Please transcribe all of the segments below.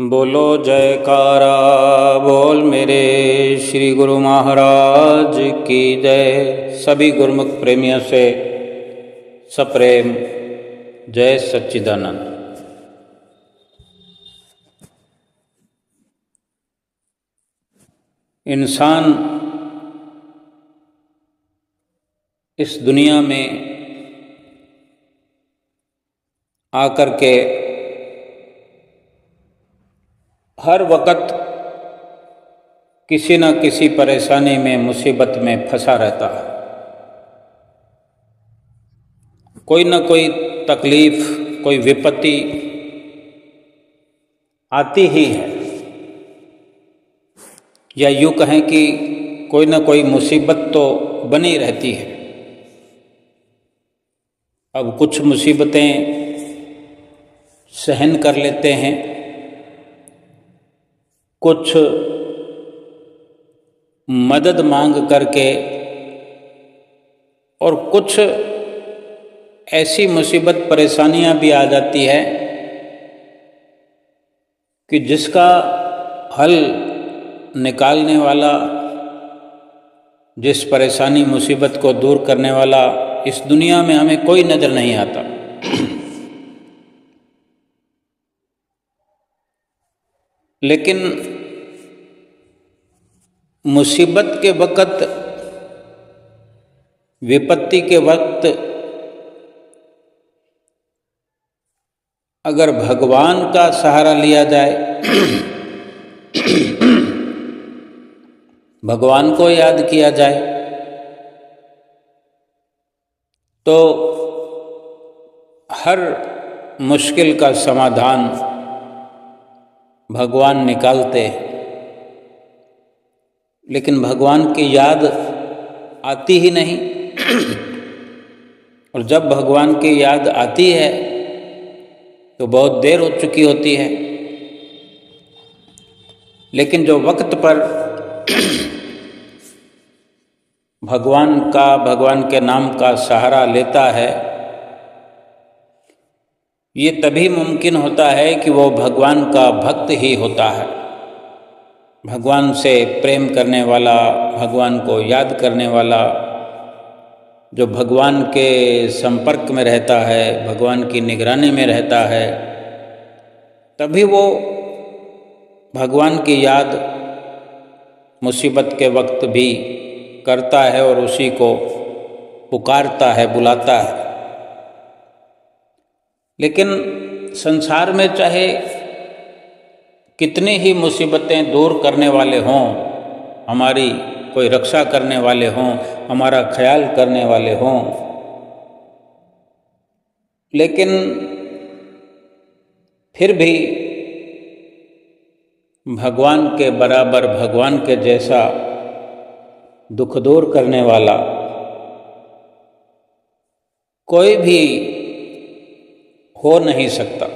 बोलो जयकारा बोल मेरे श्री गुरु महाराज की जय। सभी गुरुमुख प्रेमियों से सप्रेम जय सच्चिदानंद। इंसान इस दुनिया में आकर के हर वक्त किसी न किसी परेशानी में मुसीबत में फंसा रहता है। कोई न कोई तकलीफ, कोई विपत्ति आती ही है, या यूँ कहें कि कोई न कोई मुसीबत तो बनी रहती है। अब कुछ मुसीबतें सहन कर लेते हैं, कुछ मदद मांग करके, और कुछ ऐसी मुसीबत परेशानियां भी आ जाती है कि जिसका हल निकालने वाला, जिस परेशानी मुसीबत को दूर करने वाला इस दुनिया में हमें कोई नज़र नहीं आता। लेकिन मुसीबत के वक्त, विपत्ति के वक्त अगर भगवान का सहारा लिया जाए, भगवान को याद किया जाए, तो हर मुश्किल का समाधान भगवान निकालते हैं। लेकिन भगवान की याद आती ही नहीं, और जब भगवान की याद आती है तो बहुत देर हो चुकी होती है। लेकिन जो वक्त पर भगवान के नाम का सहारा लेता है, ये तभी मुमकिन होता है कि वो भगवान का भक्त ही होता है। भगवान से प्रेम करने वाला, भगवान को याद करने वाला, जो भगवान के संपर्क में रहता है, भगवान की निगरानी में रहता है, तभी वो भगवान की याद मुसीबत के वक्त भी करता है और उसी को पुकारता है, बुलाता है। लेकिन संसार में चाहे कितनी ही मुसीबतें दूर करने वाले हों, हमारी कोई रक्षा करने वाले हों, हमारा ख्याल करने वाले हों, लेकिन फिर भी भगवान के बराबर, भगवान के जैसा दुख दूर करने वाला कोई भी हो नहीं सकता।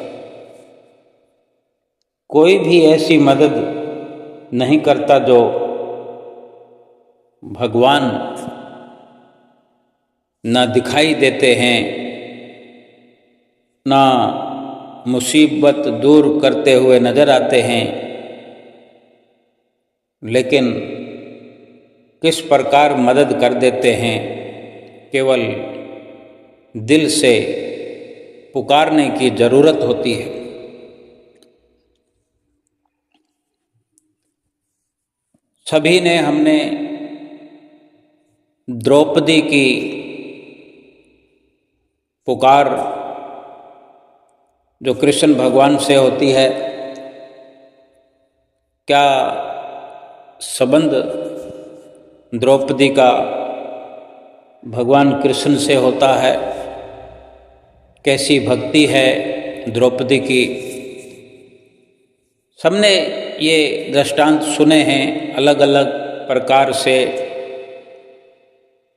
कोई भी ऐसी मदद नहीं करता जो भगवान ना दिखाई देते हैं, ना मुसीबत दूर करते हुए नज़र आते हैं, लेकिन किस प्रकार मदद कर देते हैं, केवल दिल से पुकारने की ज़रूरत होती है। सभी ने हमने द्रौपदी की पुकार जो कृष्ण भगवान से होती है, क्या संबंध द्रौपदी का भगवान कृष्ण से होता है, कैसी भक्ति है द्रौपदी की। सबने ये दृष्टांत सुने हैं, अलग अलग प्रकार से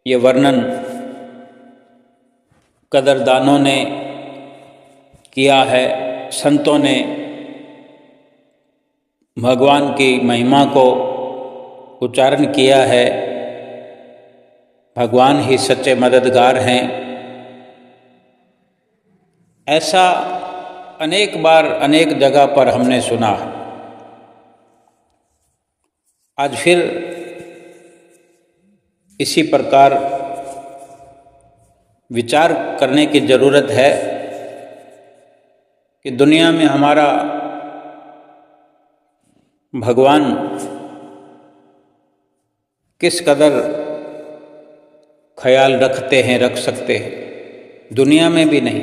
ये वर्णन कदरदानों ने किया है, संतों ने भगवान की महिमा को उच्चारण किया है। भगवान ही सच्चे मददगार हैं। ऐसा अनेक बार अनेक जगह पर हमने सुना है। आज फिर इसी प्रकार विचार करने की ज़रूरत है कि दुनिया में हमारा भगवान किस कदर ख्याल रखते हैं, रख सकते हैं। दुनिया में भी नहीं,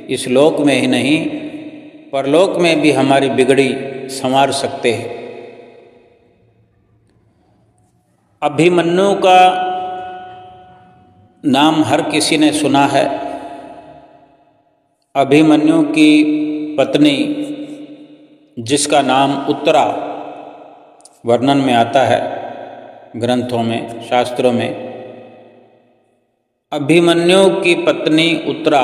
इस लोक में ही नहीं, परलोक में भी हमारी बिगड़ी संवार सकते हैं। अभिमन्यु का नाम हर किसी ने सुना है। अभिमन्यु की पत्नी, जिसका नाम उत्तरा वर्णन में आता है, ग्रंथों में, शास्त्रों में, अभिमन्यु की पत्नी उत्तरा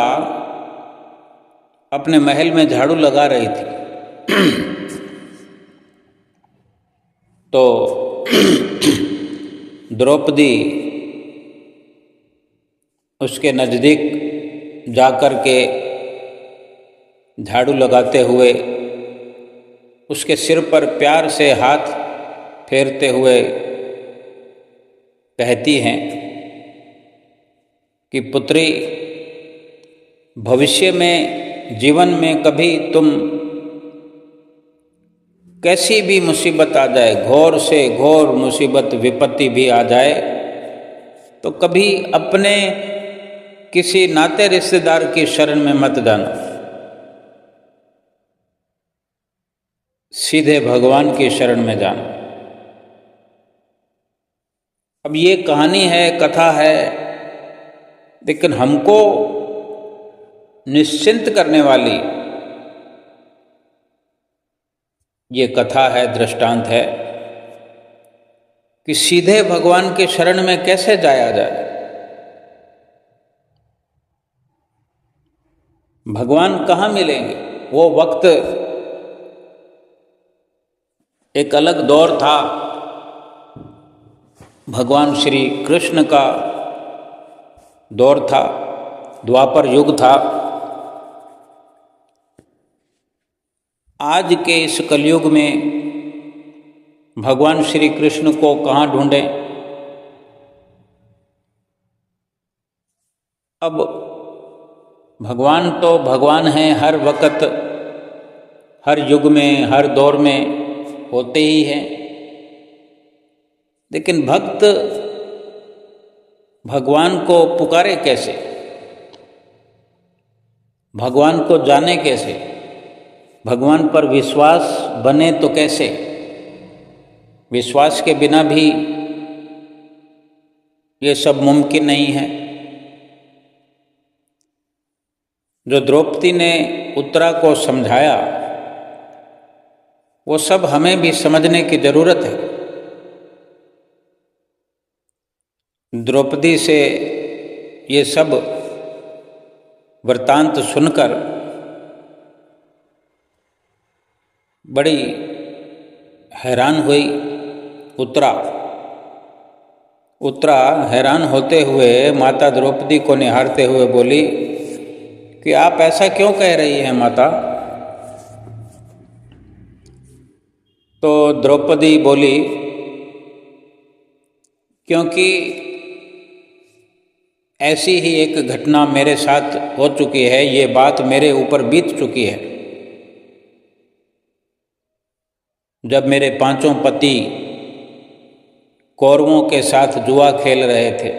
अपने महल में झाड़ू लगा रही थी। तो द्रौपदी उसके नज़दीक जाकर के झाड़ू लगाते हुए उसके सिर पर प्यार से हाथ फेरते हुए कहती हैं कि पुत्री, भविष्य में जीवन में कभी तुम कैसी भी मुसीबत आ जाए, घोर से घोर मुसीबत विपत्ति भी आ जाए, तो कभी अपने किसी नाते रिश्तेदार की शरण में मत जाना, सीधे भगवान की शरण में जाना। अब ये कहानी है, कथा है, लेकिन हमको निश्चिंत करने वाली ये कथा है, दृष्टांत है कि सीधे भगवान के शरण में कैसे जाया जाए। भगवान कहाँ मिलेंगे? वो वक्त एक अलग दौर था, भगवान श्री कृष्ण का दौर था, द्वापर युग था। आज के इस कलयुग में भगवान श्री कृष्ण को कहाँ ढूंढें? अब भगवान तो भगवान हैं, हर वक्त, हर युग में, हर दौर में होते ही हैं, लेकिन भक्त भगवान को पुकारे कैसे? भगवान को जाने कैसे? भगवान पर विश्वास बने तो कैसे? विश्वास के बिना भी ये सब मुमकिन नहीं है। जो द्रौपदी ने उत्तरा को समझाया, वो सब हमें भी समझने की जरूरत है। द्रौपदी से ये सब वृत्तांत सुनकर बड़ी हैरान हुई उत्तरा। उत्तरा हैरान होते हुए माता द्रौपदी को निहारते हुए बोली कि आप ऐसा क्यों कह रही हैं माता? तो द्रौपदी बोली, क्योंकि ऐसी ही एक घटना मेरे साथ हो चुकी है, ये बात मेरे ऊपर बीत चुकी है। जब मेरे पांचों पति कौरवों के साथ जुआ खेल रहे थे,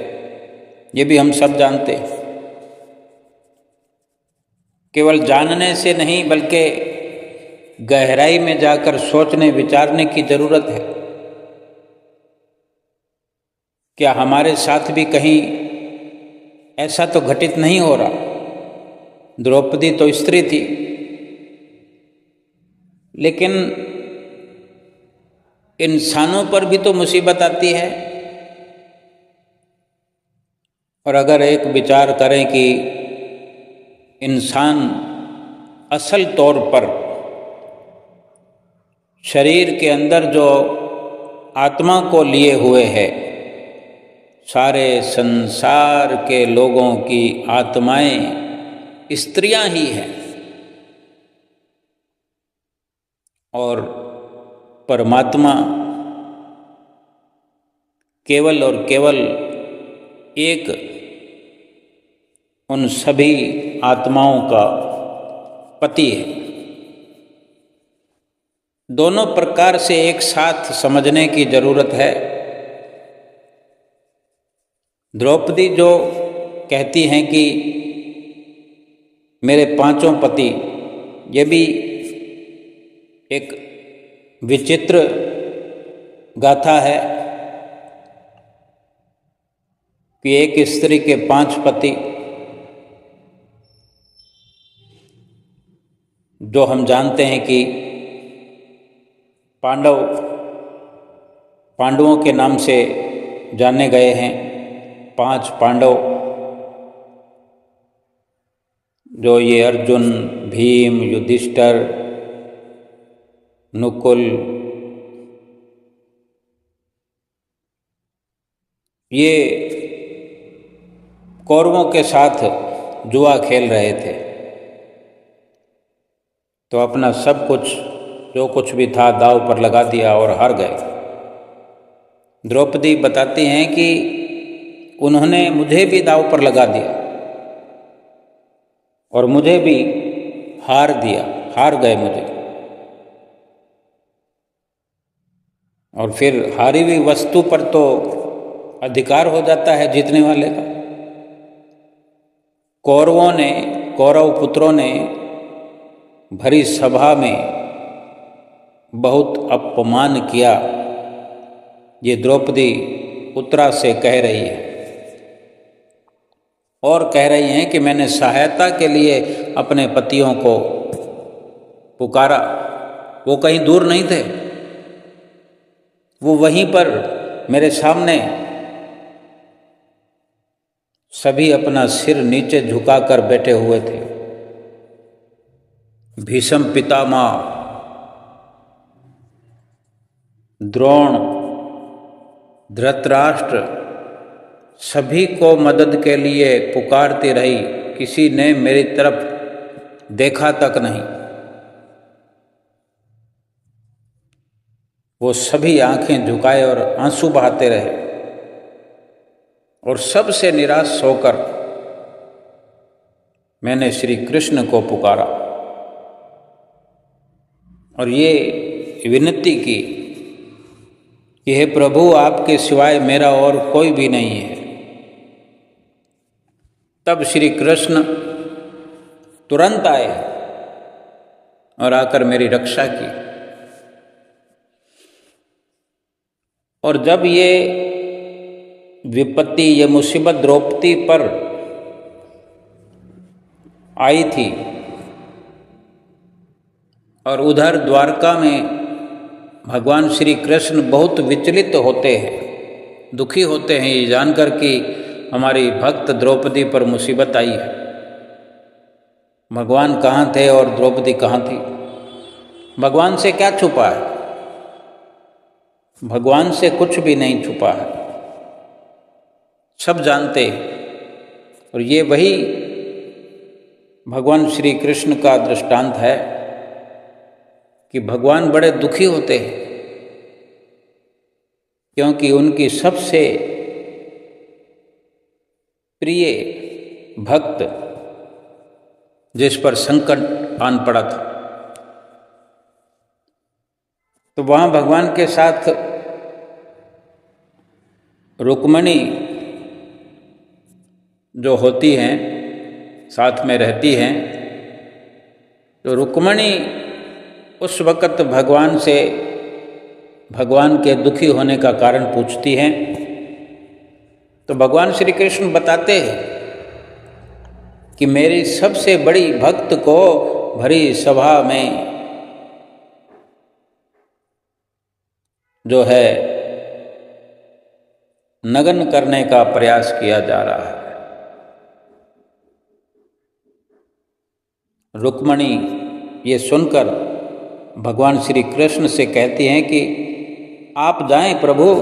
ये भी हम सब जानते हैं। केवल जानने से नहीं, बल्कि गहराई में जाकर सोचने विचारने की जरूरत है। क्या हमारे साथ भी कहीं ऐसा तो घटित नहीं हो रहा? द्रौपदी तो स्त्री थी, लेकिन इंसानों पर भी तो मुसीबत आती है। और अगर एक विचार करें कि इंसान असल तौर पर शरीर के अंदर जो आत्मा को लिए हुए है, सारे संसार के लोगों की आत्माएं स्त्रियां ही हैं, और परमात्मा केवल और केवल एक उन सभी आत्माओं का पति है। दोनों प्रकार से एक साथ समझने की जरूरत है। द्रौपदी जो कहती हैं कि मेरे पांचों पति, ये भी एक विचित्र गाथा है कि एक स्त्री के 5 पति, जो हम जानते हैं कि पांडवों के नाम से जाने गए हैं। 5 पांडव, जो ये अर्जुन, भीम, युधिष्ठिर, नकुल, ये कौरवों के साथ जुआ खेल रहे थे, तो अपना सब कुछ जो कुछ भी था दांव पर लगा दिया और हार गए। द्रौपदी बताती हैं कि उन्होंने मुझे भी दांव पर लगा दिया और मुझे भी हार गए मुझे। और फिर हारी हुई वस्तु पर तो अधिकार हो जाता है जीतने वाले का। कौरव पुत्रों ने भरी सभा में बहुत अपमान किया, ये द्रौपदी उत्तरा से कह रही है। और कह रही हैं कि मैंने सहायता के लिए अपने पतियों को पुकारा, वो कहीं दूर नहीं थे, वो वहीं पर मेरे सामने सभी अपना सिर नीचे झुकाकर बैठे हुए थे। भीष्म पितामह, द्रोण, धृतराष्ट्र, सभी को मदद के लिए पुकारती रही, किसी ने मेरी तरफ देखा तक नहीं। वो सभी आंखें झुकाए और आंसू बहाते रहे और सबसे निराश होकर मैंने श्री कृष्ण को पुकारा और ये विनती की कि हे प्रभु, आपके सिवाय मेरा और कोई भी नहीं है। तब श्री कृष्ण तुरंत आए और आकर मेरी रक्षा की। और जब ये विपत्ति, ये मुसीबत द्रौपदी पर आई थी और उधर द्वारका में भगवान श्री कृष्ण बहुत विचलित होते हैं, दुखी होते हैं ये जानकर कि हमारी भक्त द्रौपदी पर मुसीबत आई है। भगवान कहाँ थे और द्रौपदी कहाँ थी? भगवान से क्या छुपा है? भगवान से कुछ भी नहीं छुपा है, सब जानते हैं। और ये वही भगवान श्री कृष्ण का दृष्टांत है कि भगवान बड़े दुखी होते हैं क्योंकि उनकी सबसे प्रिय भक्त जिस पर संकट आन पड़ा था, तो वहाँ भगवान के साथ रुक्मिणी जो होती हैं, साथ में रहती हैं, तो रुक्मिणी उस वक़्त भगवान से भगवान के दुखी होने का कारण पूछती हैं। तो भगवान श्री कृष्ण बताते हैं कि मेरी सबसे बड़ी भक्त को भरी सभा में जो है नग्न करने का प्रयास किया जा रहा है। रुक्मिणी ये सुनकर भगवान श्री कृष्ण से कहती हैं कि आप जाएं प्रभु,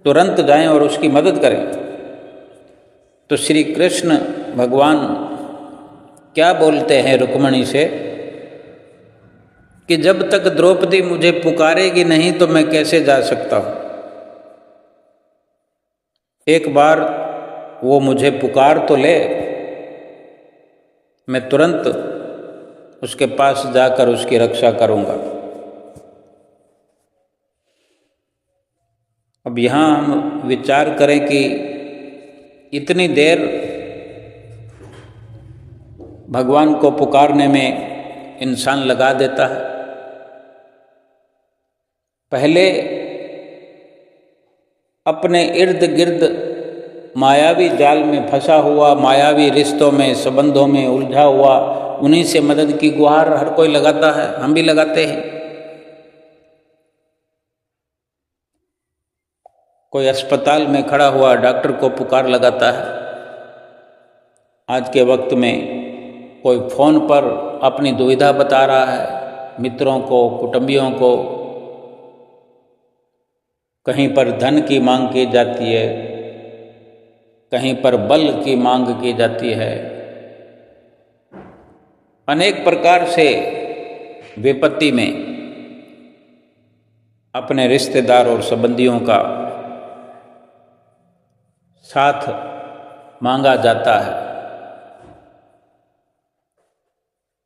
तुरंत जाएं और उसकी मदद करें। तो श्री कृष्ण भगवान क्या बोलते हैं रुक्मिणी से कि जब तक द्रौपदी मुझे पुकारेगी नहीं तो मैं कैसे जा सकता हूँ। एक बार वो मुझे पुकार तो ले, मैं तुरंत उसके पास जाकर उसकी रक्षा करूँगा। अब यहाँ हम विचार करें कि इतनी देर भगवान को पुकारने में इंसान लगा देता है। पहले अपने इर्द गिर्द मायावी जाल में फंसा हुआ, मायावी रिश्तों में, संबंधों में उलझा हुआ, उन्हीं से मदद की गुहार हर कोई लगाता है, हम भी लगाते हैं। कोई अस्पताल में खड़ा हुआ डॉक्टर को पुकार लगाता है। आज के वक्त में कोई फ़ोन पर अपनी दुविधा बता रहा है मित्रों को, कुटुंबियों को। कहीं पर धन की मांग की जाती है, कहीं पर बल की मांग की जाती है। अनेक प्रकार से विपत्ति में अपने रिश्तेदार और संबंधियों का साथ मांगा जाता है,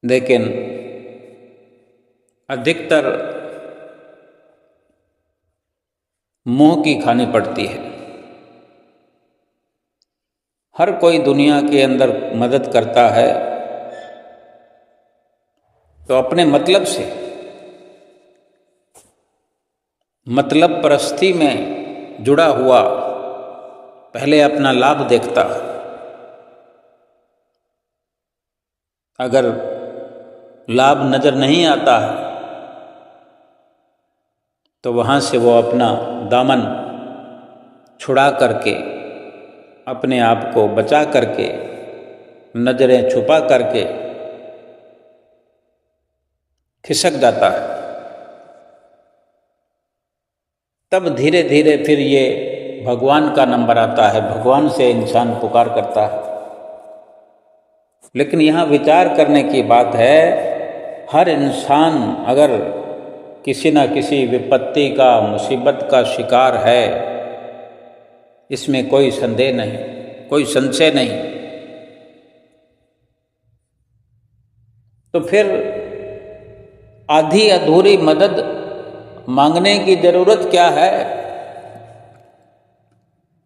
लेकिन अधिकतर मुंह की खानी पड़ती है। हर कोई दुनिया के अंदर मदद करता है तो अपने मतलब से, मतलब परस्ती में जुड़ा हुआ पहले अपना लाभ देखता है। अगर लाभ नजर नहीं आता है तो वहाँ से वो अपना दामन छुड़ा करके, अपने आप को बचा करके, नजरें छुपा करके खिसक जाता है। तब धीरे धीरे फिर ये भगवान का नंबर आता है, भगवान से इंसान पुकार करता है। लेकिन यहाँ विचार करने की बात है, हर इंसान अगर किसी न किसी विपत्ति का, मुसीबत का शिकार है, इसमें कोई संदेह नहीं, कोई संशय नहीं। तो फिर आधी अधूरी मदद मांगने की जरूरत क्या है?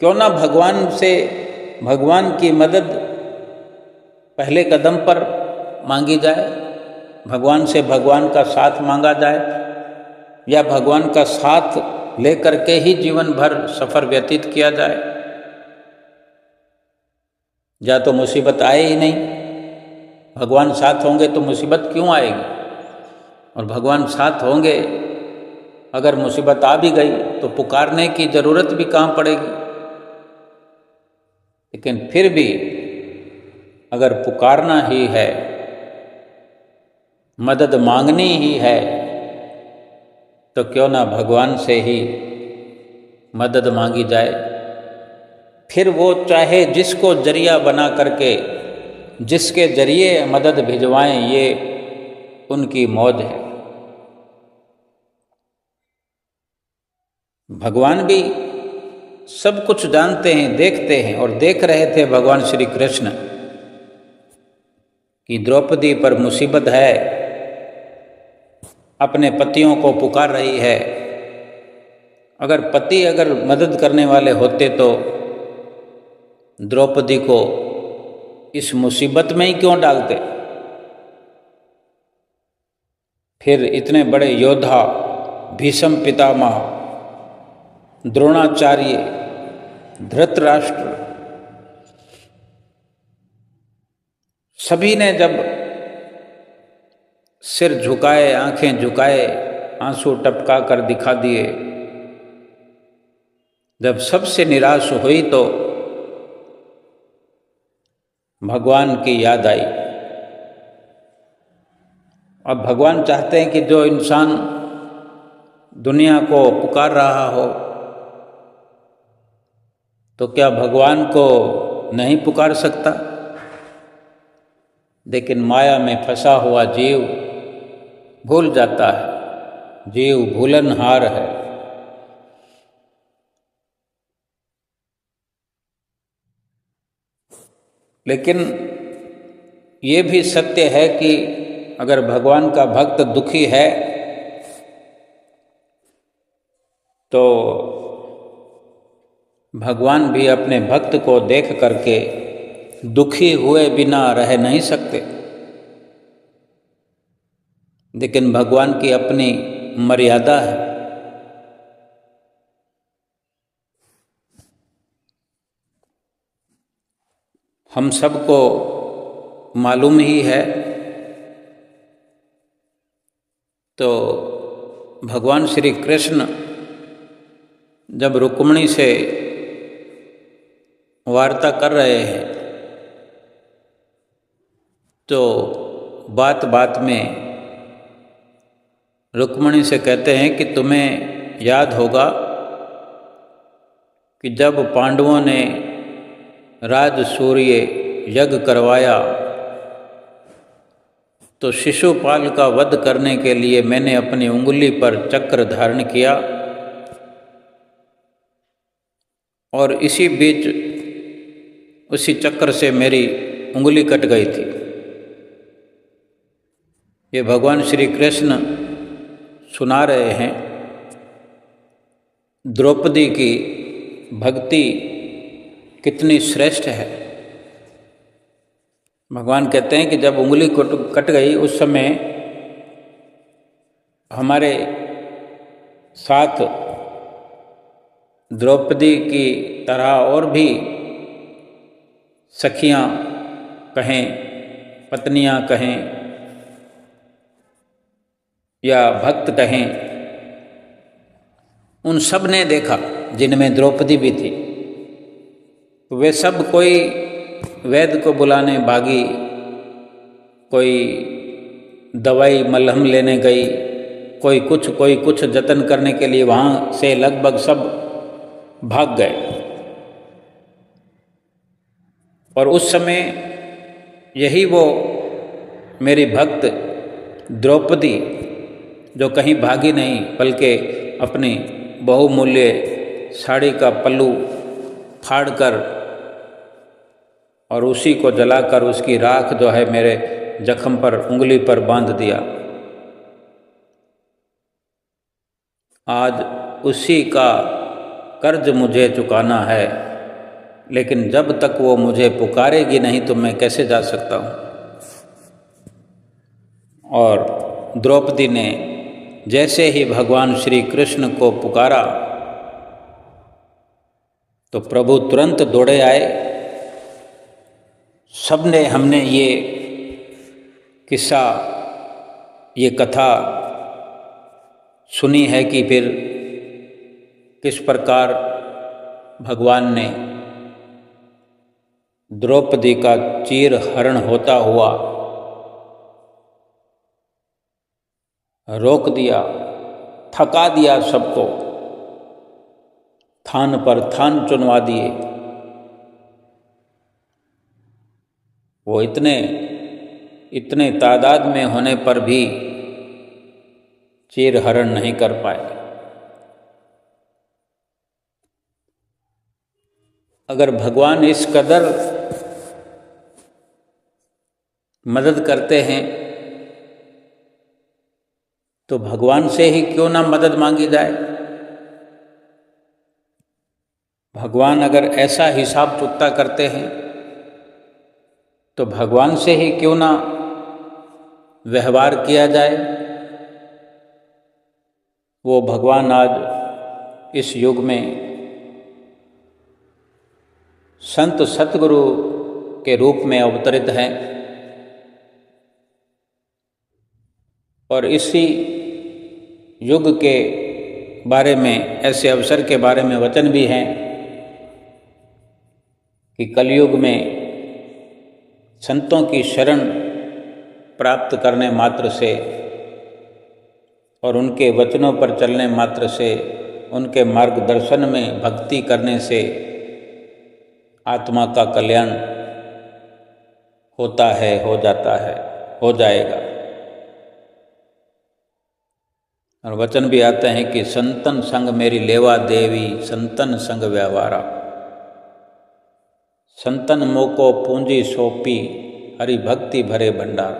क्यों ना भगवान से भगवान की मदद पहले कदम पर मांगी जाए, भगवान से भगवान का साथ मांगा जाए, या भगवान का साथ लेकर के ही जीवन भर सफर व्यतीत किया जाए। या तो मुसीबत आए ही नहीं, भगवान साथ होंगे तो मुसीबत क्यों आएगी? और भगवान साथ होंगे, अगर मुसीबत आ भी गई तो पुकारने की जरूरत भी कहाँ पड़ेगी? लेकिन फिर भी अगर पुकारना ही है, मदद मांगनी ही है, तो क्यों ना भगवान से ही मदद मांगी जाए। फिर वो चाहे जिसको जरिया बना करके, जिसके जरिए मदद भिजवाएं, ये उनकी मौज है। भगवान भी सब कुछ जानते हैं, देखते हैं, और देख रहे थे भगवान श्री कृष्ण कि द्रौपदी पर मुसीबत है, अपने पतियों को पुकार रही है। अगर पति अगर मदद करने वाले होते तो द्रौपदी को इस मुसीबत में ही क्यों डालते? फिर इतने बड़े योद्धा भीष्म पितामह, द्रोणाचार्य, धृतराष्ट्र, सभी ने जब सिर झुकाए, आंखें झुकाए, आंसू टपका कर दिखा दिए, जब सबसे निराश हुई तो भगवान की याद आई। अब भगवान चाहते हैं कि जो इंसान दुनिया को पुकार रहा हो, तो क्या भगवान को नहीं पुकार सकता? लेकिन माया में फंसा हुआ जीव भूल जाता है, जीव भूलनहार है। लेकिन ये भी सत्य है कि अगर भगवान का भक्त दुखी है तो भगवान भी अपने भक्त को देख करके दुखी हुए बिना रह नहीं सकते। लेकिन भगवान की अपनी मर्यादा है। हम सबको मालूम ही है। तो भगवान श्री कृष्ण जब रुक्मिणी से वार्ता कर रहे हैं तो बात बात में रुक्मिणी से कहते हैं कि तुम्हें याद होगा कि जब पांडवों ने राजसूर्य यज्ञ करवाया तो शिशुपाल का वध करने के लिए मैंने अपनी उंगली पर चक्र धारण किया और इसी बीच उसी चक्र से मेरी उंगली कट गई थी। ये भगवान श्री कृष्ण सुना रहे हैं द्रौपदी की भक्ति कितनी श्रेष्ठ है। भगवान कहते हैं कि जब उंगली कट गई उस समय हमारे साथ द्रौपदी की तरह और भी सखियां कहें, पत्नियां कहें या भक्त कहें, उन सब ने देखा जिनमें द्रौपदी भी थी। वे सब कोई वैद्य को बुलाने भागी, कोई दवाई मलहम लेने गई, कोई कुछ जतन करने के लिए वहाँ से लगभग सब भाग गए। और उस समय यही वो मेरी भक्त द्रौपदी जो कहीं भागी नहीं बल्कि अपनी बहुमूल्य साड़ी का पल्लू फाड़कर और उसी को जलाकर उसकी राख जो है मेरे जख्म पर उंगली पर बांध दिया। आज उसी का कर्ज मुझे चुकाना है, लेकिन जब तक वो मुझे पुकारेगी नहीं तो मैं कैसे जा सकता हूँ। और द्रौपदी ने जैसे ही भगवान श्री कृष्ण को पुकारा तो प्रभु तुरंत दौड़े आए। सबने हमने ये किस्सा, ये कथा सुनी है कि फिर किस प्रकार भगवान ने द्रौपदी का चीर हरण होता हुआ रोक दिया, थका दिया सबको, थान पर थान चुनवा दिए। वो इतने तादाद में होने पर भी चीर हरण नहीं कर पाए। अगर भगवान इस कदर मदद करते हैं तो भगवान से ही क्यों ना मदद मांगी जाए। भगवान अगर ऐसा हिसाब चुकता करते हैं तो भगवान से ही क्यों ना व्यवहार किया जाए। वो भगवान आज इस युग में संत सतगुरु के रूप में अवतरित हैं और इसी युग के बारे में, ऐसे अवसर के बारे में वचन भी हैं कि कलयुग में संतों की शरण प्राप्त करने मात्र से और उनके वचनों पर चलने मात्र से, उनके मार्गदर्शन में भक्ति करने से आत्मा का कल्याण होता है, हो जाता है, हो जाएगा। और वचन भी आते हैं कि संतन संग मेरी लेवा देवी, संतन संग व्यवहारा। संतन मोको पूंजी सौंपी, हरि भक्ति भरे भंडार।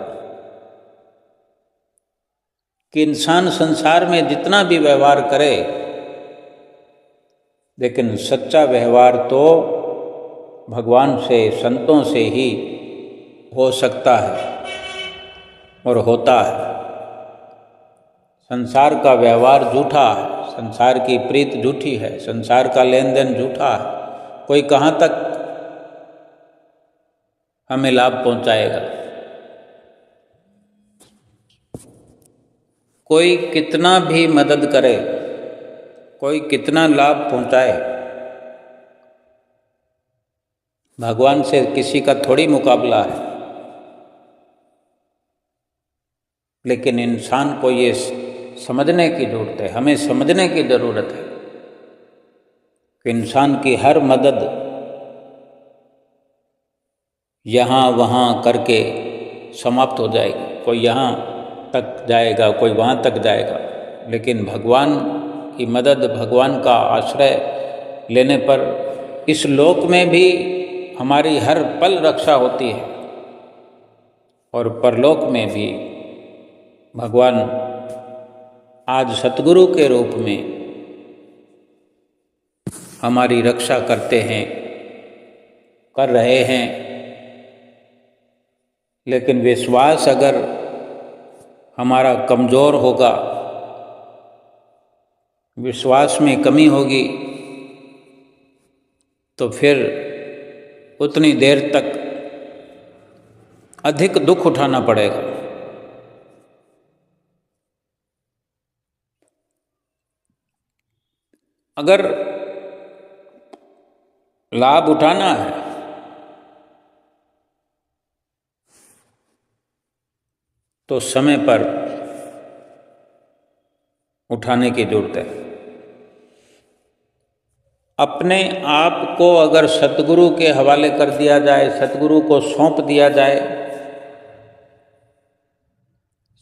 कि इंसान संसार में जितना भी व्यवहार करे, लेकिन सच्चा व्यवहार तो भगवान से, संतों से ही हो सकता है और होता है। संसार का व्यवहार झूठा है, संसार की प्रीत झूठी है, संसार का लेन देन झूठा है। कोई कहाँ तक हमें लाभ पहुंचाएगा? कोई कितना भी मदद करे, कोई कितना लाभ पहुंचाए, भगवान से किसी का थोड़ी मुकाबला है। लेकिन इंसान को ये समझने की जरूरत है, हमें समझने की जरूरत है कि इंसान की हर मदद यहाँ वहाँ करके समाप्त हो जाएगी। कोई यहाँ तक जाएगा, कोई वहाँ तक जाएगा, लेकिन भगवान की मदद, भगवान का आश्रय लेने पर इस लोक में भी हमारी हर पल रक्षा होती है और परलोक में भी भगवान आज सतगुरु के रूप में हमारी रक्षा करते हैं, कर रहे हैं। लेकिन विश्वास अगर हमारा कमज़ोर होगा, विश्वास में कमी होगी, तो फिर उतनी देर तक अधिक दुख उठाना पड़ेगा। अगर लाभ उठाना है तो समय पर उठाने की जरूरत है। अपने आप को अगर सतगुरु के हवाले कर दिया जाए, सतगुरु को सौंप दिया जाए,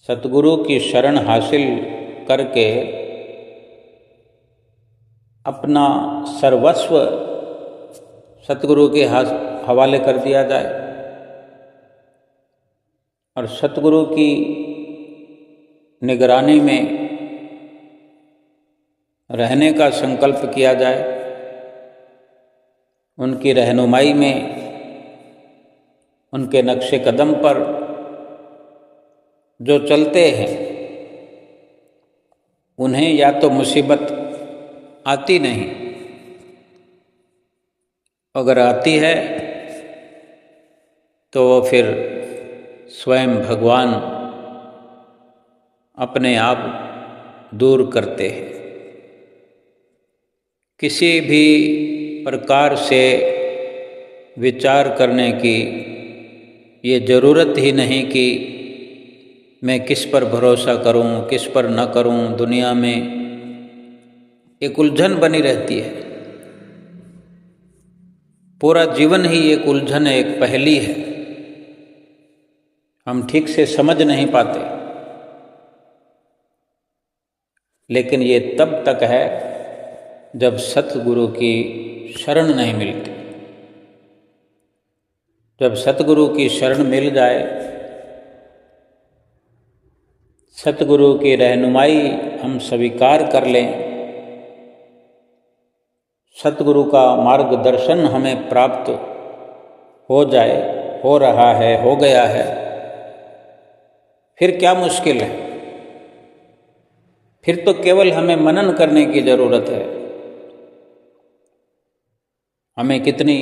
सतगुरु की शरण हासिल करके अपना सर्वस्व सतगुरु के हवाले कर दिया जाए और सतगुरु की निगरानी में रहने का संकल्प किया जाए, उनकी रहनुमाई में, उनके नक्शे कदम पर जो चलते हैं, उन्हें या तो मुसीबत आती नहीं, अगर आती है तो वो फिर स्वयं भगवान अपने आप दूर करते हैं। किसी भी प्रकार से विचार करने की ये ज़रूरत ही नहीं कि मैं किस पर भरोसा करूं, किस पर न करूं। दुनिया में एक उलझन बनी रहती है, पूरा जीवन ही एक उलझन है, एक पहेली है, हम ठीक से समझ नहीं पाते। लेकिन ये तब तक है जब सतगुरु की शरण नहीं मिलती। जब सतगुरु की शरण मिल जाए, सतगुरु की रहनुमाई हम स्वीकार कर लें, सतगुरु का मार्गदर्शन हमें प्राप्त हो जाए, हो रहा है, हो गया है, फिर क्या मुश्किल है? फिर तो केवल हमें मनन करने की जरूरत है। हमें कितनी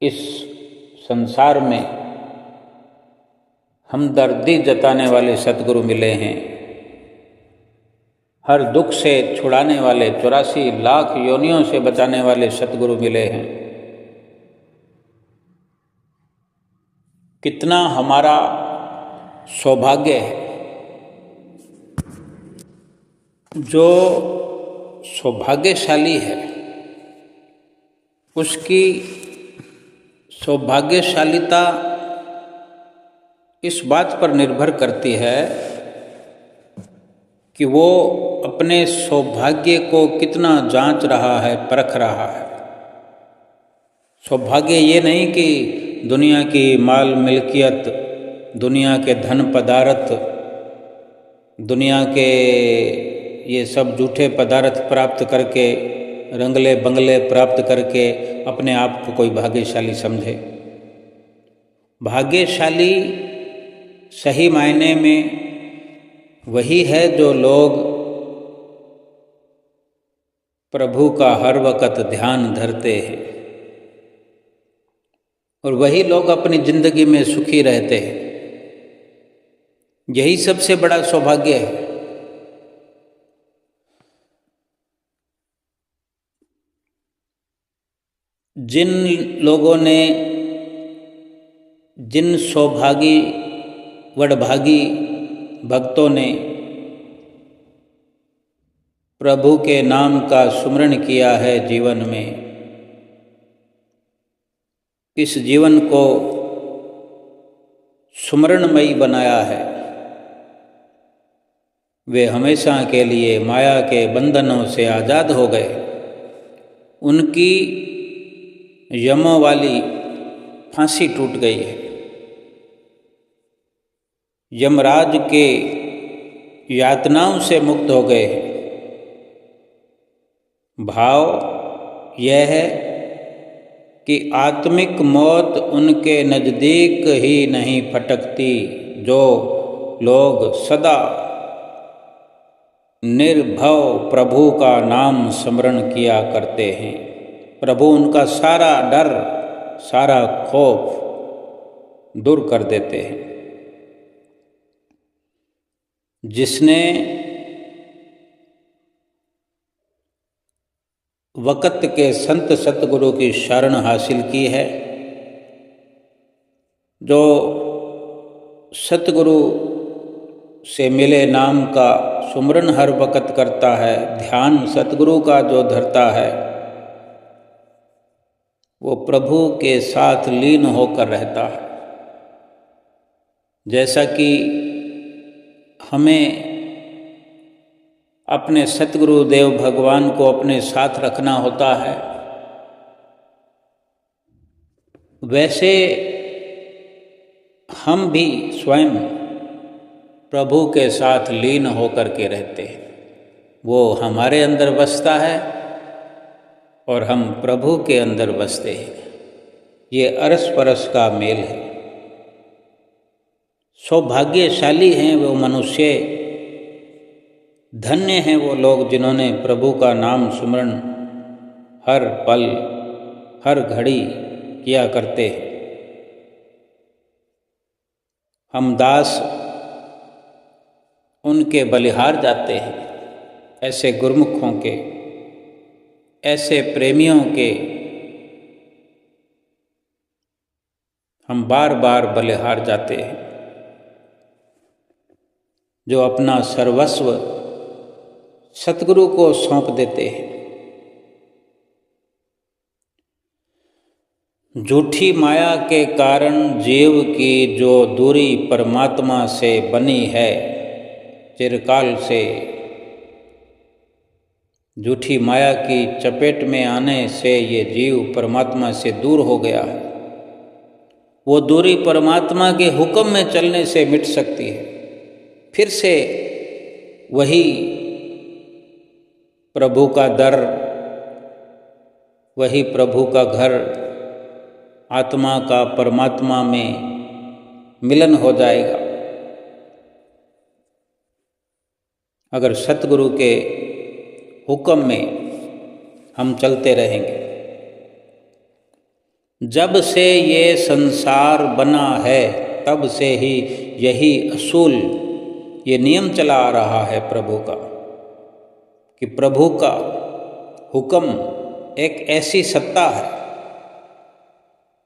इस संसार में हमदर्दी जताने वाले सतगुरु मिले हैं, हर दुख से छुड़ाने वाले, 84 लाख योनियों से बचाने वाले सतगुरु मिले हैं। कितना हमारा सौभाग्य है। जो सौभाग्यशाली है उसकी सौभाग्यशालिता इस बात पर निर्भर करती है कि वो अपने सौभाग्य को कितना जांच रहा है, परख रहा है। सौभाग्य ये नहीं कि दुनिया की माल मिल्कियत, दुनिया के धन पदार्थ, दुनिया के ये सब झूठे पदार्थ प्राप्त करके, रंगले बंगले प्राप्त करके अपने आप को कोई भाग्यशाली समझे। भाग्यशाली सही मायने में वही है जो लोग प्रभु का हर वक़्त ध्यान धरते हैं, और वही लोग अपनी जिंदगी में सुखी रहते हैं। यही सबसे बड़ा सौभाग्य है। जिन लोगों ने, जिन सौभागी वडभागी भक्तों ने प्रभु के नाम का सुमरण किया है जीवन में, इस जीवन को सुमरणमयी बनाया है, वे हमेशा के लिए माया के बंधनों से आज़ाद हो गए। उनकी यमों वाली फांसी टूट गई है। यमराज के यातनाओं से मुक्त हो गए हैं। भाव यह है कि आत्मिक मौत उनके नज़दीक ही नहीं फटकती जो लोग सदा निर्भव प्रभु का नाम स्मरण किया करते हैं। प्रभु उनका सारा डर, सारा खौफ दूर कर देते हैं। जिसने वक़्त के संत सतगुरु की शरण हासिल की है, जो सतगुरु से मिले नाम का सुमरन हर वक़्त करता है, ध्यान सतगुरु का जो धरता है, वो प्रभु के साथ लीन होकर रहता है। जैसा कि हमें अपने सतगुरु देव भगवान को अपने साथ रखना होता है, वैसे हम भी स्वयं प्रभु के साथ लीन होकर के रहते हैं। वो हमारे अंदर बसता है और हम प्रभु के अंदर बसते हैं। ये अरस परस का मेल है। सौभाग्यशाली हैं वो मनुष्य, धन्य हैं वो लोग जिन्होंने प्रभु का नाम सुमरण हर पल हर घड़ी किया करते हैं। हम दास उनके बलिहार जाते हैं, ऐसे गुरमुखों के, ऐसे प्रेमियों के हम बार बार बलिहार जाते हैं, जो अपना सर्वस्व सतगुरु को सौंप देते हैं। झूठी माया के कारण जीव की जो दूरी परमात्मा से बनी है चिरकाल से, झूठी माया की चपेट में आने से ये जीव परमात्मा से दूर हो गया है। वो दूरी परमात्मा के हुक्म में चलने से मिट सकती है। फिर से वही प्रभु का दर, वही प्रभु का घर, आत्मा का परमात्मा में मिलन हो जाएगा अगर सतगुरु के हुक्म में हम चलते रहेंगे। जब से ये संसार बना है तब से ही यही असूल, ये नियम चला आ रहा है प्रभु का, कि प्रभु का हुक्म एक ऐसी सत्ता है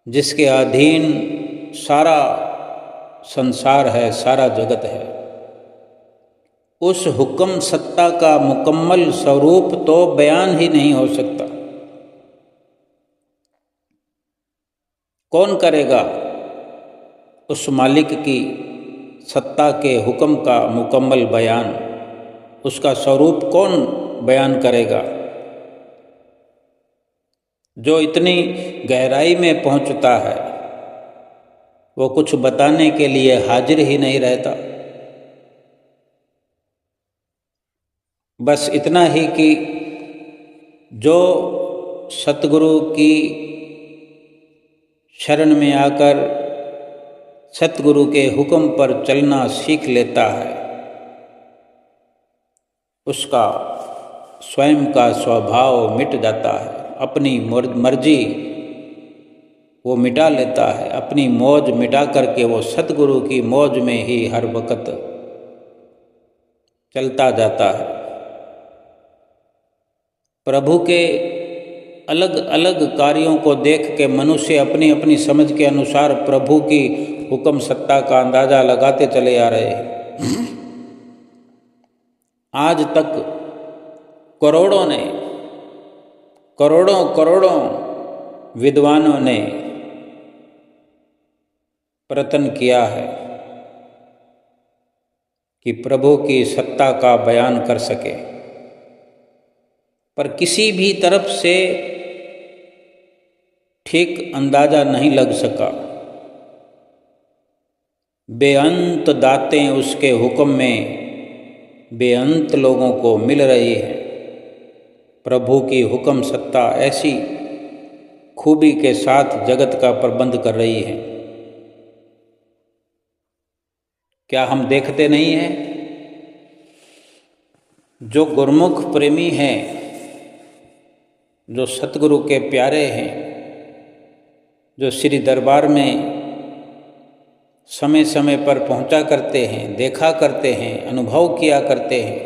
जिसके अधीन सारा संसार है, सारा जगत है। उस हुक्म सत्ता का मुकम्मल स्वरूप तो बयान ही नहीं हो सकता। कौन करेगा उस मालिक की सत्ता के हुक्म का मुकम्मल बयान? उसका स्वरूप कौन बयान करेगा? जो इतनी गहराई में पहुंचता है वो कुछ बताने के लिए हाजिर ही नहीं रहता। बस इतना ही कि जो सतगुरु की शरण में आकर सतगुरु के हुक्म पर चलना सीख लेता है, उसका स्वयं का स्वभाव मिट जाता है, अपनी मर्जी वो मिटा लेता है, अपनी मौज मिटा करके वो सतगुरु की मौज में ही हर वक्त चलता जाता है। प्रभु के अलग अलग कार्यों को देख के मनुष्य अपनी अपनी समझ के अनुसार प्रभु की हुक्म सत्ता का अंदाजा लगाते चले आ रहे हैं। आज तक करोड़ों विद्वानों ने प्रयत्न किया है कि प्रभु की सत्ता का बयान कर सके, पर किसी भी तरफ से ठीक अंदाजा नहीं लग सका। बेअंत दातें उसके हुक्म में बेअंत लोगों को मिल रही है। प्रभु की हुक्म सत्ता ऐसी खूबी के साथ जगत का प्रबंध कर रही है। क्या हम देखते नहीं हैं? जो गुरमुख प्रेमी हैं, जो सतगुरु के प्यारे हैं, जो श्री दरबार में समय समय पर पहुंचा करते हैं, देखा करते हैं, अनुभव किया करते हैं,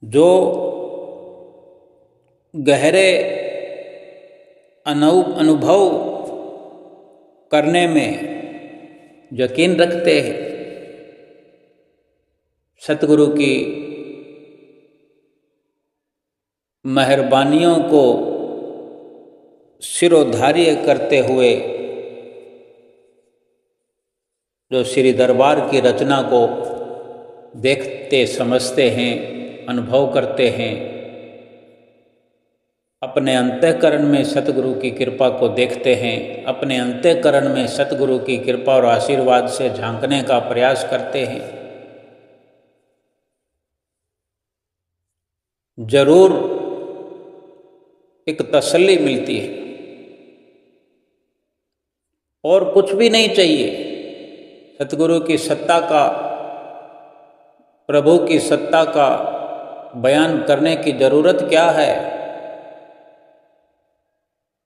जो गहरे अनुभव करने में यकीन रखते हैं, सतगुरु की मेहरबानियों को सिरोधार्य करते हुए जो श्री दरबार की रचना को देखते समझते हैं, अनुभव करते हैं, अपने अंतःकरण में सतगुरु की कृपा को देखते हैं, अपने अंतःकरण में सतगुरु की कृपा और आशीर्वाद से झांकने का प्रयास करते हैं, जरूर एक तसल्ली मिलती है। और कुछ भी नहीं चाहिए। सतगुरु की सत्ता का, प्रभु की सत्ता का बयान करने की जरूरत क्या है?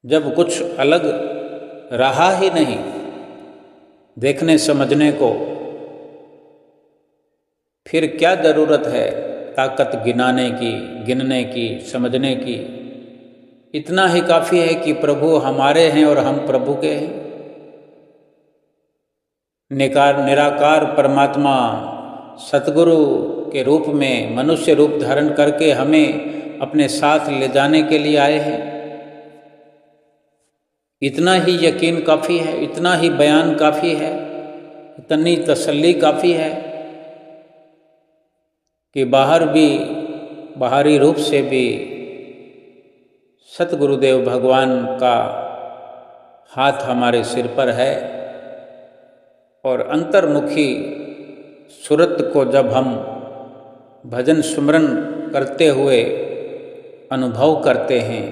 जब कुछ अलग रहा ही नहीं देखने समझने को, फिर क्या जरूरत है ताकत गिनने की, समझने की? इतना ही काफ़ी है कि प्रभु हमारे हैं और हम प्रभु के हैं। निराकार परमात्मा सतगुरु के रूप में मनुष्य रूप धारण करके हमें अपने साथ ले जाने के लिए आए हैं। इतना ही यकीन काफ़ी है, इतना ही बयान काफ़ी है, इतनी तसल्ली काफ़ी है कि बाहरी रूप से भी सतगुरुदेव भगवान का हाथ हमारे सिर पर है। और अंतर्मुखी सूरत को जब हम भजन सुमरन करते हुए अनुभव करते हैं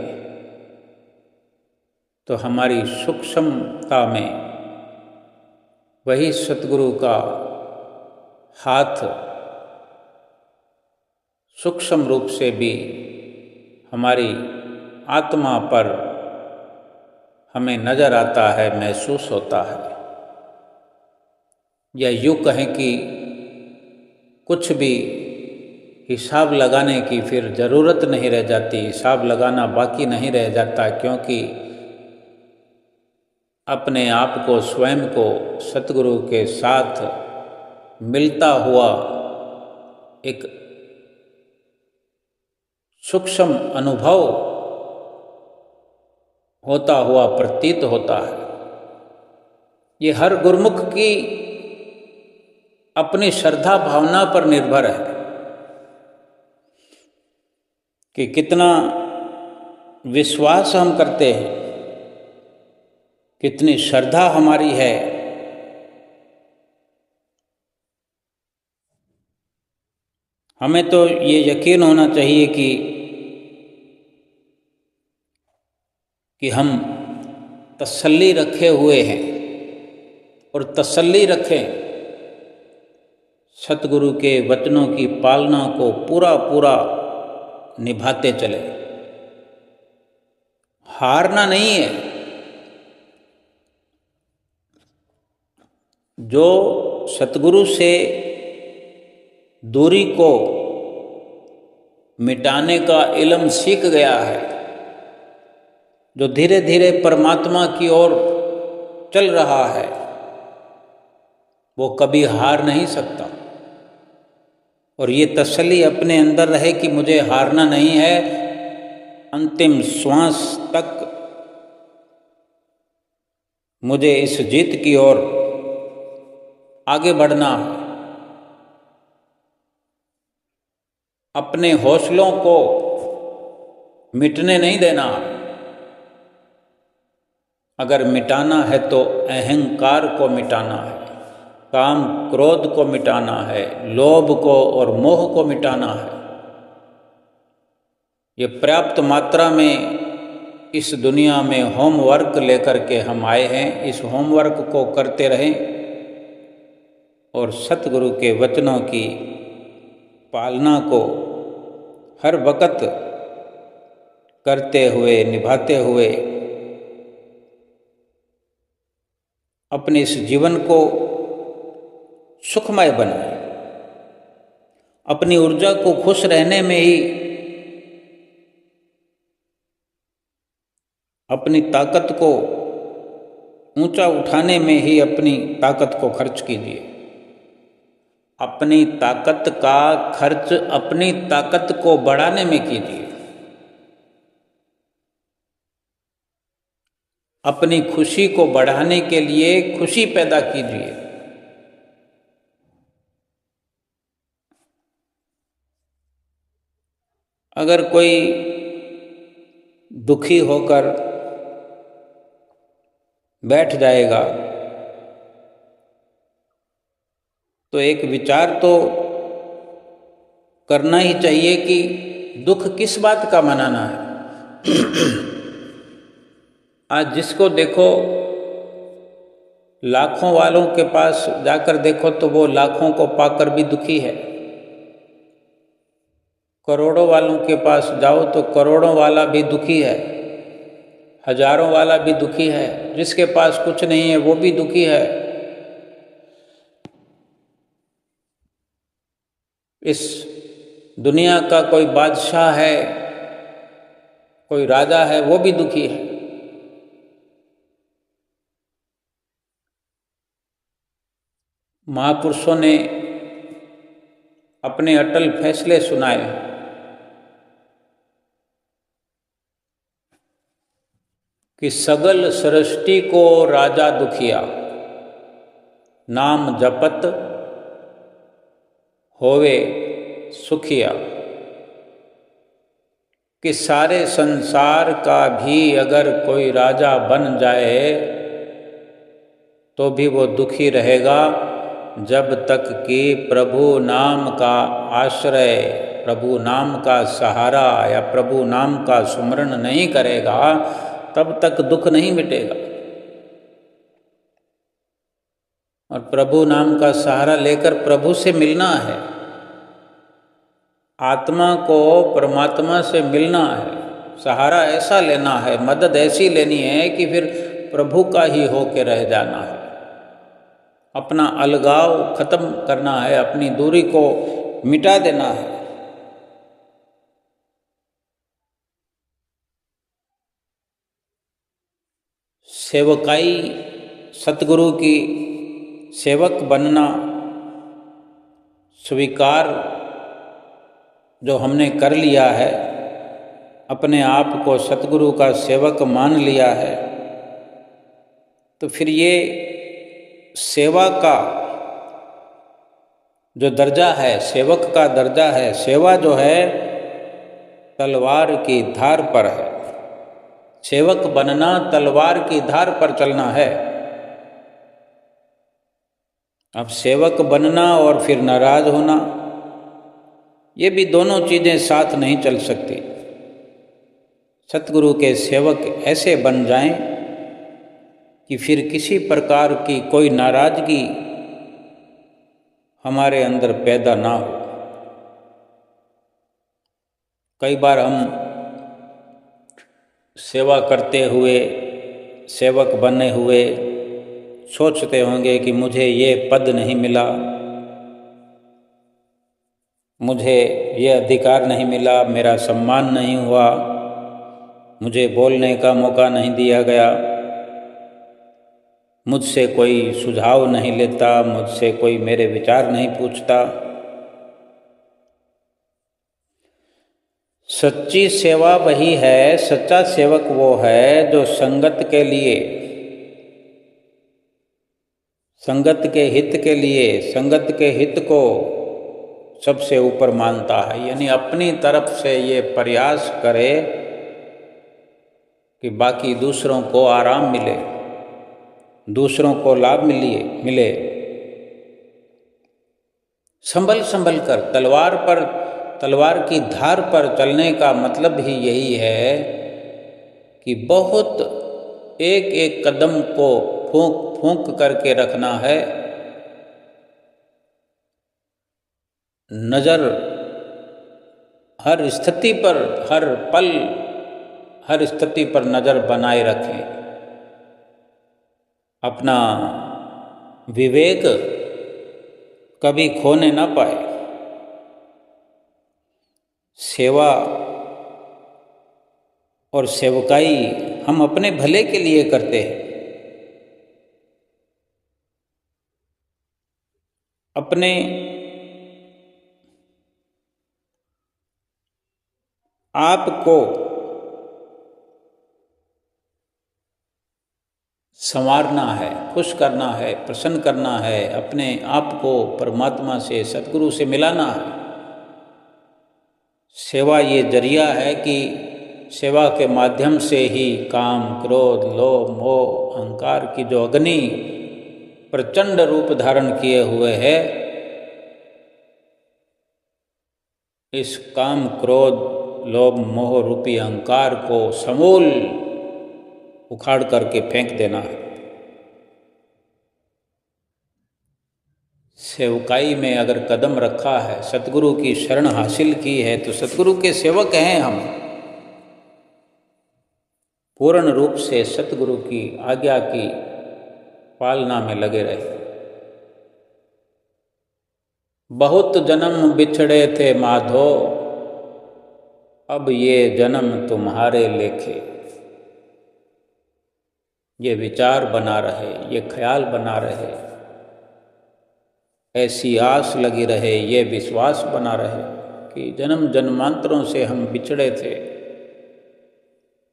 तो हमारी सूक्ष्मता में वही सतगुरु का हाथ सूक्ष्म रूप से भी हमारी आत्मा पर हमें नजर आता है, महसूस होता है। या यूँ कहें कि कुछ भी हिसाब लगाने की फिर ज़रूरत नहीं रह जाती, हिसाब लगाना बाकी नहीं रह जाता, क्योंकि अपने आप को, स्वयं को सतगुरु के साथ मिलता हुआ एक सूक्ष्म अनुभव होता हुआ प्रतीत होता है। ये हर गुरमुख की अपनी श्रद्धा भावना पर निर्भर है। कि कितना विश्वास हम करते हैं, कितनी श्रद्धा हमारी है। हमें तो ये यकीन होना चाहिए कि हम तसल्ली रखे हुए हैं और तसल्ली रखें, सतगुरु के वचनों की पालना को पूरा पूरा निभाते चले। हारना नहीं है। जो सतगुरु से दूरी को मिटाने का इल्म सीख गया है, जो धीरे धीरे परमात्मा की ओर चल रहा है, वो कभी हार नहीं सकता। और ये तसल्ली अपने अंदर रहे कि मुझे हारना नहीं है, अंतिम श्वास तक मुझे इस जीत की ओर आगे बढ़ना है। अपने हौसलों को मिटने नहीं देना। अगर मिटाना है तो अहंकार को मिटाना है, काम क्रोध को मिटाना है, लोभ को और मोह को मिटाना है। ये पर्याप्त मात्रा में इस दुनिया में होमवर्क लेकर के हम आए हैं। इस होमवर्क को करते रहें और सतगुरु के वचनों की पालना को हर वक्त करते हुए, निभाते हुए अपने इस जीवन को सुखमय बनाएं। अपनी ऊर्जा को खुश रहने में ही, अपनी ताकत को ऊंचा उठाने में ही अपनी ताकत को खर्च कीजिए। अपनी ताकत का खर्च अपनी ताकत को बढ़ाने में कीजिए। अपनी खुशी को बढ़ाने के लिए खुशी पैदा कीजिए। अगर कोई दुखी होकर बैठ जाएगा तो एक विचार तो करना ही चाहिए कि दुख किस बात का मनाना है। आज जिसको देखो, लाखों वालों के पास जाकर देखो तो वो लाखों को पाकर भी दुखी है। करोड़ों वालों के पास जाओ तो करोड़ों वाला भी दुखी है, हजारों वाला भी दुखी है। जिसके पास कुछ नहीं है वो भी दुखी है। इस दुनिया का कोई बादशाह है, कोई राजा है, वो भी दुखी है। महापुरुषों ने अपने अटल फैसले सुनाए कि सगल सृष्टि को राजा दुखिया, नाम जपत होवे सुखिया। कि सारे संसार का भी अगर कोई राजा बन जाए तो भी वो दुखी रहेगा जब तक कि प्रभु नाम का आश्रय, प्रभु नाम का सहारा या प्रभु नाम का सुमरण नहीं करेगा, तब तक दुख नहीं मिटेगा। और प्रभु नाम का सहारा लेकर प्रभु से मिलना है। आत्मा को परमात्मा से मिलना है, सहारा ऐसा लेना है, मदद ऐसी लेनी है कि फिर प्रभु का ही होके रह जाना है। अपना अलगाव खत्म करना है, अपनी दूरी को मिटा देना है। सेवकाई, सतगुरु की सेवक बनना स्वीकार जो हमने कर लिया है, अपने आप को सतगुरु का सेवक मान लिया है, तो फिर ये सेवा का जो दर्जा है, सेवक का दर्जा है, सेवा जो है तलवार की धार पर है। सेवक बनना तलवार की धार पर चलना है। अब सेवक बनना और फिर नाराज होना, ये भी दोनों चीज़ें साथ नहीं चल सकती। सतगुरु के सेवक ऐसे बन जाएं कि फिर किसी प्रकार की कोई नाराजगी हमारे अंदर पैदा ना हो। कई बार हम सेवा करते हुए, सेवक बने हुए सोचते होंगे कि मुझे ये पद नहीं मिला, मुझे ये अधिकार नहीं मिला, मेरा सम्मान नहीं हुआ, मुझे बोलने का मौका नहीं दिया गया, मुझसे कोई सुझाव नहीं लेता, मुझसे कोई मेरे विचार नहीं पूछता। सच्ची सेवा वही है, सच्चा सेवक वो है जो संगत के लिए, संगत के हित के लिए, संगत के हित को सबसे ऊपर मानता है। यानी अपनी तरफ से ये प्रयास करे कि बाकी दूसरों को आराम मिले, दूसरों को लाभ मिले। संभल संभल कर तलवार की धार पर चलने का मतलब ही यही है कि बहुत एक एक कदम को फूंक फूंक करके रखना है। नज़र हर स्थिति पर, हर पल, हर स्थिति पर नज़र बनाए रखें। अपना विवेक कभी खोने ना पाए। सेवा और सेवकाई हम अपने भले के लिए करते हैं। अपने आप को संवारना है, खुश करना है, प्रसन्न करना है, अपने आप को परमात्मा से, सतगुरु से मिलाना है। सेवा ये जरिया है कि सेवा के माध्यम से ही काम, क्रोध, लोभ, मोह, अहंकार की जो अग्नि प्रचंड रूप धारण किए हुए है, इस काम, क्रोध, लोभ, मोह रूपी अहंकार को समूल उखाड़ करके फेंक देना है। सेवकाई में अगर कदम रखा है, सतगुरु की शरण हासिल की है, तो सतगुरु के सेवक हैं हम। पूर्ण रूप से सतगुरु की आज्ञा की पालना में लगे रहे। बहुत जन्म बिछड़े थे माधो, अब ये जन्म तुम्हारे लेखे। ये विचार बना रहे, ये ख्याल बना रहे, ऐसी आस लगी रहे, ये विश्वास बना रहे कि जन्म जन्मांतरों से हम बिछड़े थे,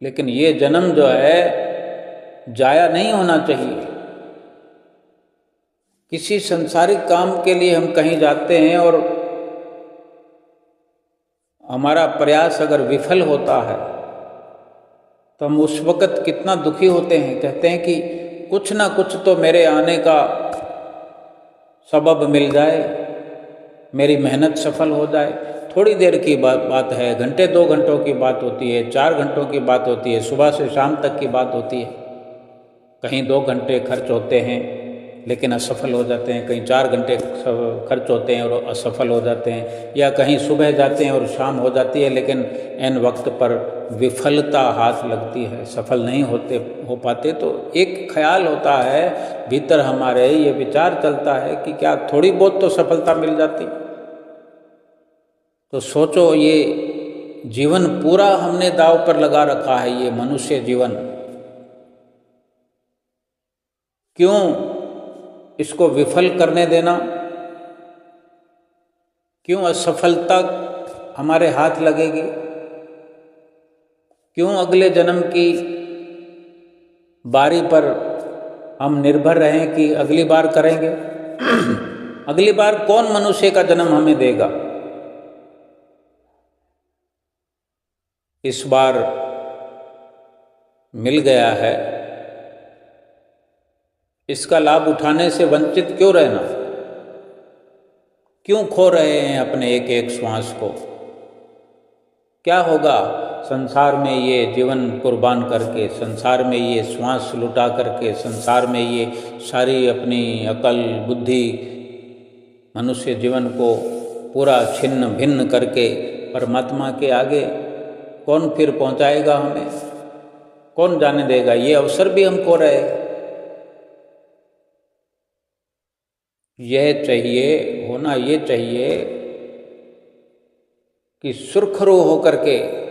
लेकिन ये जन्म जो है जाया नहीं होना चाहिए। किसी संसारिक काम के लिए हम कहीं जाते हैं और हमारा प्रयास अगर विफल होता है तो हम उस वक़्त कितना दुखी होते हैं। कहते हैं कि कुछ ना कुछ तो मेरे आने का सबब मिल जाए, मेरी मेहनत सफल हो जाए। थोड़ी देर की बात है, घंटे 2 घंटों की बात होती है, 4 घंटों की बात होती है, सुबह से शाम तक की बात होती है। कहीं 2 घंटे खर्च होते हैं लेकिन असफल हो जाते हैं, कहीं 4 घंटे खर्च होते हैं और असफल हो जाते हैं, या कहीं सुबह जाते हैं और शाम हो जाती है लेकिन एन वक्त पर विफलता हाथ लगती है, सफल नहीं हो पाते। तो एक ख्याल होता है भीतर हमारे, ये विचार चलता है कि क्या थोड़ी बहुत तो सफलता मिल जाती। तो सोचो, ये जीवन पूरा हमने दांव पर लगा रखा है, ये मनुष्य जीवन, क्यों इसको विफल करने देना? क्यों असफलता हमारे हाथ लगेगी? क्यों अगले जन्म की बारी पर हम निर्भर रहें कि अगली बार करेंगे? अगली बार कौन मनुष्य का जन्म हमें देगा? इस बार मिल गया है, इसका लाभ उठाने से वंचित क्यों रहना? क्यों खो रहे हैं अपने एक एक श्वास को? क्या होगा संसार में ये जीवन कुर्बान करके, संसार में ये श्वास लुटा करके, संसार में ये सारी अपनी अकल बुद्धि मनुष्य जीवन को पूरा छिन्न भिन्न करके परमात्मा के आगे कौन फिर पहुंचाएगा हमें? कौन जाने देगा? ये अवसर भी हम खो रहे हैं। यह चाहिए, होना ये चाहिए कि सुरखरू होकर के,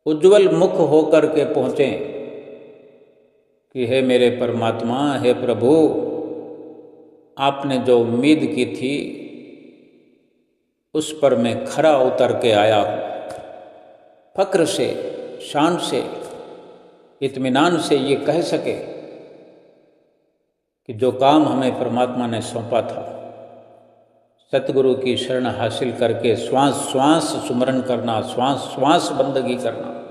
उज्जवल मुख होकर के पहुँचें कि हे मेरे परमात्मा, हे प्रभु, आपने जो उम्मीद की थी उस पर मैं खरा उतर के आया हूँ। फक्र से, शान से, इत्मीनान से ये कह सके कि जो काम हमें परमात्मा ने सौंपा था, सतगुरु की शरण हासिल करके श्वास श्वास सुमरन करना, श्वास श्वास बंदगी करना,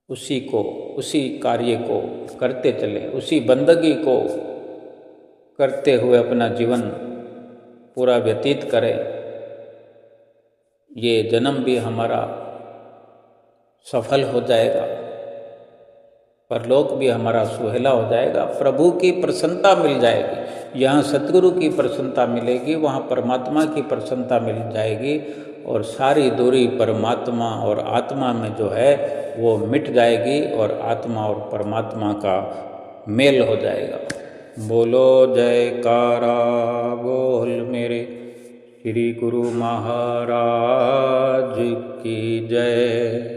उसी को, उसी कार्य को करते चले, उसी बंदगी को करते हुए अपना जीवन पूरा व्यतीत करें। ये जन्म भी हमारा सफल हो जाएगा, परलोक भी हमारा सुहेला हो जाएगा, प्रभु की प्रसन्नता मिल जाएगी। यहाँ सतगुरु की प्रसन्नता मिलेगी, वहाँ परमात्मा की प्रसन्नता मिल जाएगी, और सारी दूरी परमात्मा और आत्मा में जो है वो मिट जाएगी, और आत्मा और परमात्मा का मेल हो जाएगा। बोलो जयकारा बोल मेरे श्री गुरु महाराज की जय।